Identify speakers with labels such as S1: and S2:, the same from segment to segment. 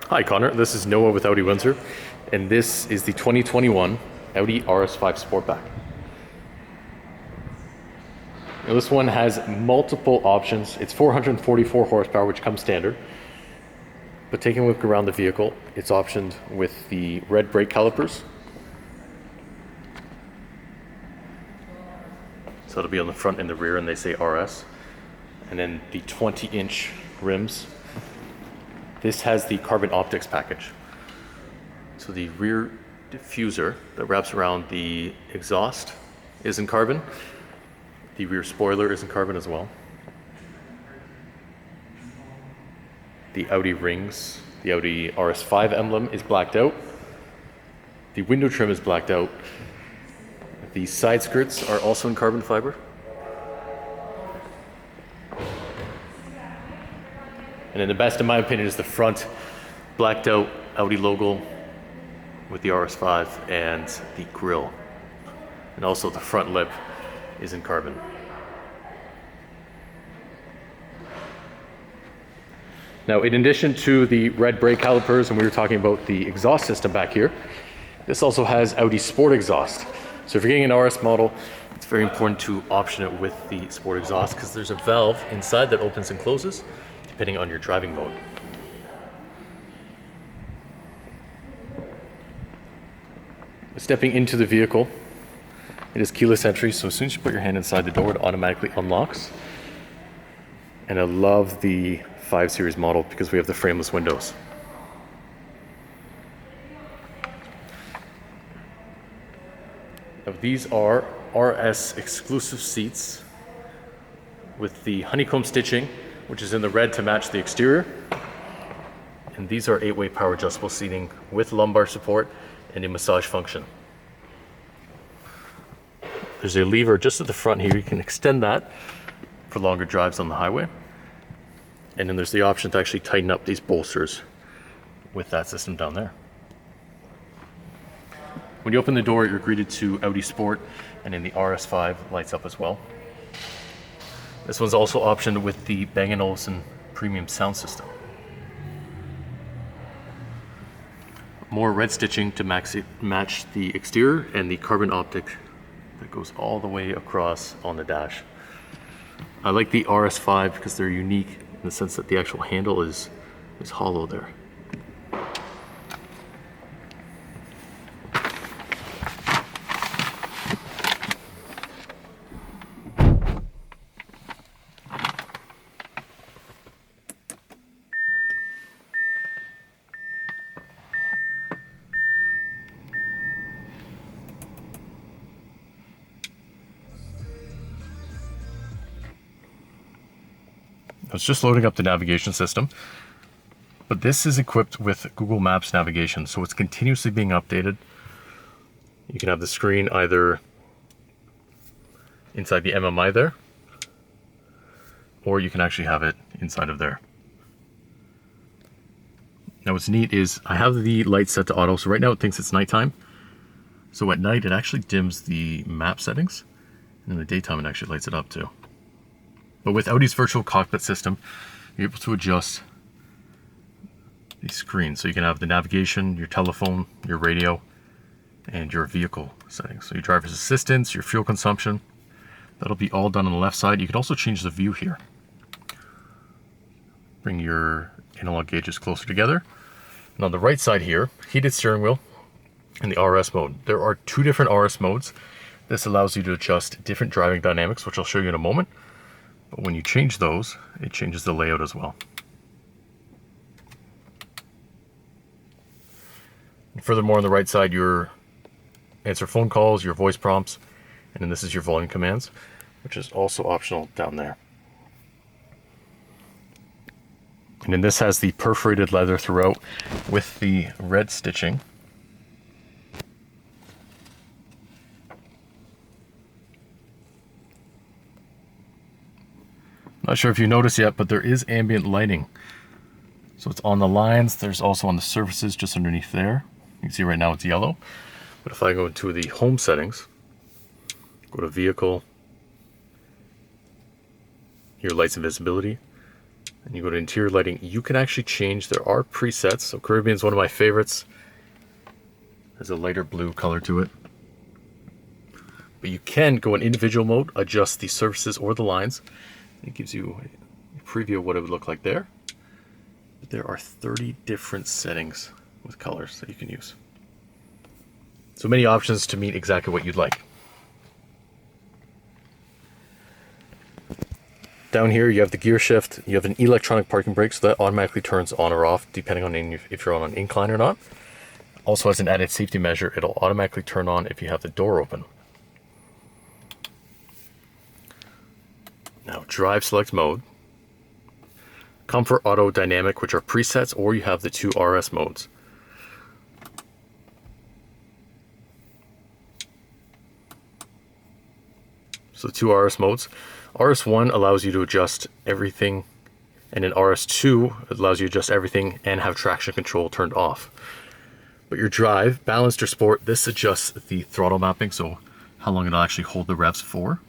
S1: Hi Connor, this is Noah with Audi Windsor, and this is the 2021 Audi RS5 Sportback. Now this one has multiple options. It's 444 horsepower, which comes standard, but taking a look around the vehicle, it's optioned with the red brake calipers. So it'll be on the front and the rear, and they say RS. And then the 20-inch rims. This has the carbon optics package. So the rear diffuser that wraps around the exhaust is in carbon. The rear spoiler is in carbon as well. The Audi rings, the Audi RS5 emblem is blacked out. The window trim is blacked out. The side skirts are also in carbon fiber. And then the best, in my opinion, is the front blacked out Audi logo with the RS5 and the grille. And also the front lip is in carbon. Now, in addition to the red brake calipers, and we were talking about the exhaust system back here, this also has Audi Sport exhaust. So if you're getting an RS model, it's very important to option it with the Sport exhaust because there's a valve inside that opens and closes depending on your driving mode. Stepping into the vehicle, it is keyless entry, so as soon as you put your hand inside the door, it automatically unlocks. And I love the 5 Series model because we have the frameless windows. Now, these are RS exclusive seats with the honeycomb stitching, which is in the red to match the exterior. And these are 8-way power adjustable seating with lumbar support and a massage function. There's a lever just at the front here. You can extend that for longer drives on the highway. And then there's the option to actually tighten up these bolsters with that system down there. When you open the door, you're greeted to Audi Sport, and then the RS5 lights up as well. This one's also optioned with the Bang & Olufsen premium sound system. More red stitching to match the exterior and the carbon optic that goes all the way across on the dash. I like the RS5 because they're unique in the sense that the actual handle is hollow there. It's just loading up the navigation system, but this is equipped with Google Maps navigation, so it's continuously being updated. You can have the screen either inside the MMI there, or you can actually have it inside of there. Now what's neat is I have the light set to auto, so right now it thinks it's nighttime. So at night it actually dims the map settings, and in the daytime it actually lights it up too. But with Audi's virtual cockpit system, you're able to adjust the screen. So you can have the navigation, your telephone, your radio, and your vehicle settings. So your driver's assistance, your fuel consumption, that'll be all done on the left side. You can also change the view here. Bring your analog gauges closer together. And on the right side here, heated steering wheel and the RS mode. There are 2 different RS modes. This allows you to adjust different driving dynamics, which I'll show you in a moment. But when you change those, it changes the layout as well. And furthermore, on the right side, your answer phone calls, your voice prompts, and then this is your volume commands, which is also optional down there. And then this has the perforated leather throughout with the red stitching. Not sure if you noticed yet, but there is ambient lighting. So it's on the lines. There's also on the surfaces just underneath there. You can see right now it's yellow. But if I go into the home settings, go to vehicle, your lights and visibility, and you go to interior lighting, you can actually change. There are presets. So Caribbean is one of my favorites. Has a lighter blue color to it. But you can go in individual mode, adjust the surfaces or the lines. It gives you a preview of what it would look like there. But there are 30 different settings with colors that you can use. So many options to meet exactly what you'd like. Down here you have the gear shift, you have an electronic parking brake, so that automatically turns on or off depending on if you're on an incline or not. Also, as an added safety measure, it'll automatically turn on if you have the door open. Now, drive select mode, comfort, auto, dynamic, which are presets, or you have the 2 RS modes. So 2 RS modes. RS1 allows you to adjust everything, and in RS2 it allows you to adjust everything and have traction control turned off. But your drive, balanced or sport, this adjusts the throttle mapping, so how long it'll actually hold the revs for.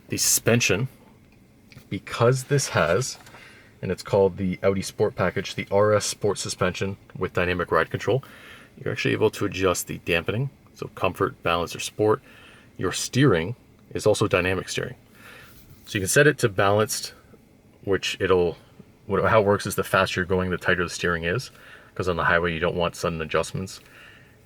S1: The suspension, because this has, and it's called the Audi Sport Package, the RS Sport suspension with dynamic ride control, you're actually able to adjust the dampening, so comfort, balance, or sport. Your steering is also dynamic steering. So you can set it to balanced, which how it works is the faster you're going, the tighter the steering is, because on the highway you don't want sudden adjustments.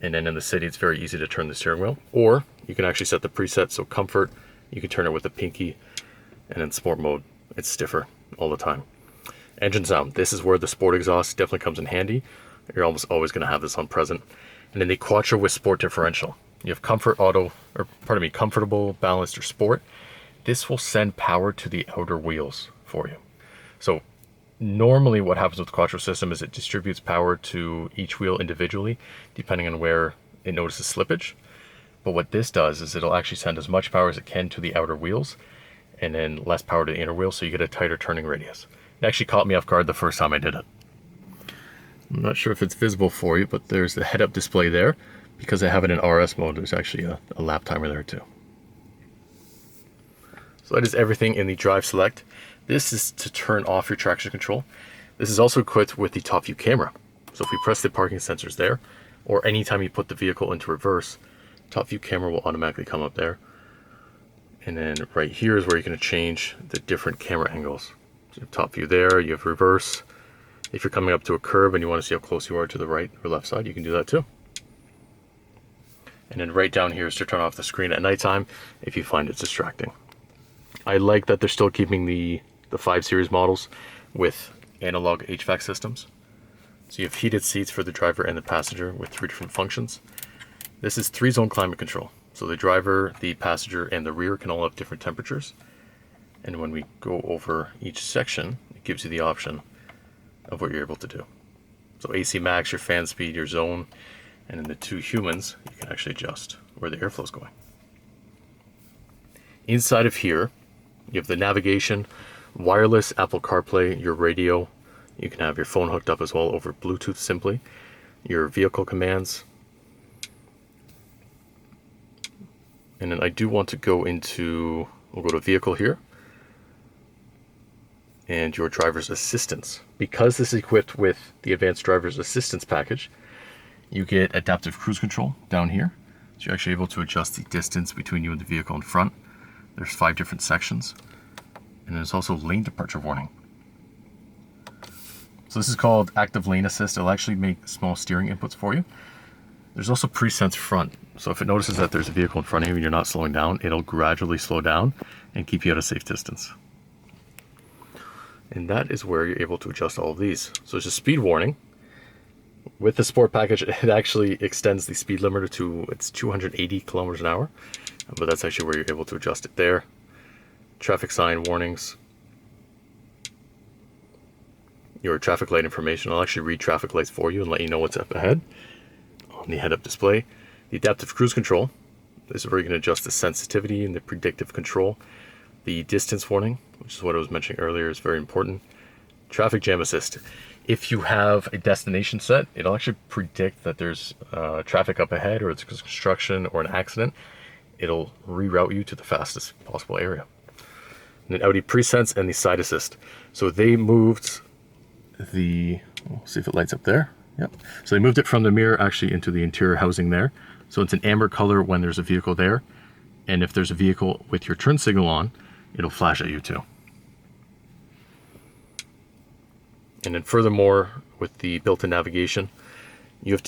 S1: And then in the city, it's very easy to turn the steering wheel. Or you can actually set the preset, so comfort, you can turn it with the pinky, and in sport mode, it's stiffer all the time. Engine sound, this is where the sport exhaust definitely comes in handy. You're almost always gonna have this on present. And then the Quattro with sport differential. You have comfortable, balanced, or sport. This will send power to the outer wheels for you. So normally what happens with the Quattro system is it distributes power to each wheel individually, depending on where it notices slippage. But what this does is it'll actually send as much power as it can to the outer wheels, and then less power to the inner wheel, so you get a tighter turning radius. It actually caught me off guard the first time I did it. I'm not sure if it's visible for you, but there's the head-up display there. Because I have it in RS mode, there's actually a lap timer there too. So that is everything in the drive select. This is to turn off your traction control. This is also equipped with the top view camera. So if we press the parking sensors there, or anytime you put the vehicle into reverse, top view camera will automatically come up there. And then right here is where you're going to change the different camera angles. So you have top view there, you have reverse. If you're coming up to a curb and you want to see how close you are to the right or left side, you can do that too. And then right down here is to turn off the screen at nighttime if you find it distracting. I like that they're still keeping the 5 Series models with analog HVAC systems. So you have heated seats for the driver and the passenger with 3 different functions. This is 3-zone climate control. So the driver, the passenger, and the rear can all have different temperatures. And when we go over each section, it gives you the option of what you're able to do. So AC max, your fan speed, your zone, and in the 2 humans, you can actually adjust where the airflow is going. Inside of here, you have the navigation, wireless Apple CarPlay, your radio. You can have your phone hooked up as well over Bluetooth simply. Your vehicle commands. And then I do want to go into, we'll go to vehicle here. And your driver's assistance. Because this is equipped with the advanced driver's assistance package, you get adaptive cruise control down here. So you're actually able to adjust the distance between you and the vehicle in front. There's 5 different sections. And there's also lane departure warning. So this is called active lane assist. It'll actually make small steering inputs for you. There's also presense front. So if it notices that there's a vehicle in front of you and you're not slowing down, it'll gradually slow down and keep you at a safe distance. And that is where you're able to adjust all of these. So there's a speed warning. With the sport package, it actually extends the speed limiter to it's 280 kilometers an hour. But that's actually where you're able to adjust it there. Traffic sign warnings. Your traffic light information. I'll actually read traffic lights for you and let you know what's up ahead on the head-up display. The adaptive cruise control. This is where you can adjust the sensitivity and the predictive control. The distance warning, which is what I was mentioning earlier, is very important. Traffic jam assist. If you have a destination set, it'll actually predict that there's traffic up ahead or it's construction or an accident. It'll reroute you to the fastest possible area. And then Audi Presense and the side assist. So they moved the, we'll see if it lights up there. Yep. So they moved it from the mirror actually into the interior housing there. So it's an amber color when there's a vehicle there. And if there's a vehicle with your turn signal on, it'll flash at you too. And then furthermore, with the built-in navigation, you have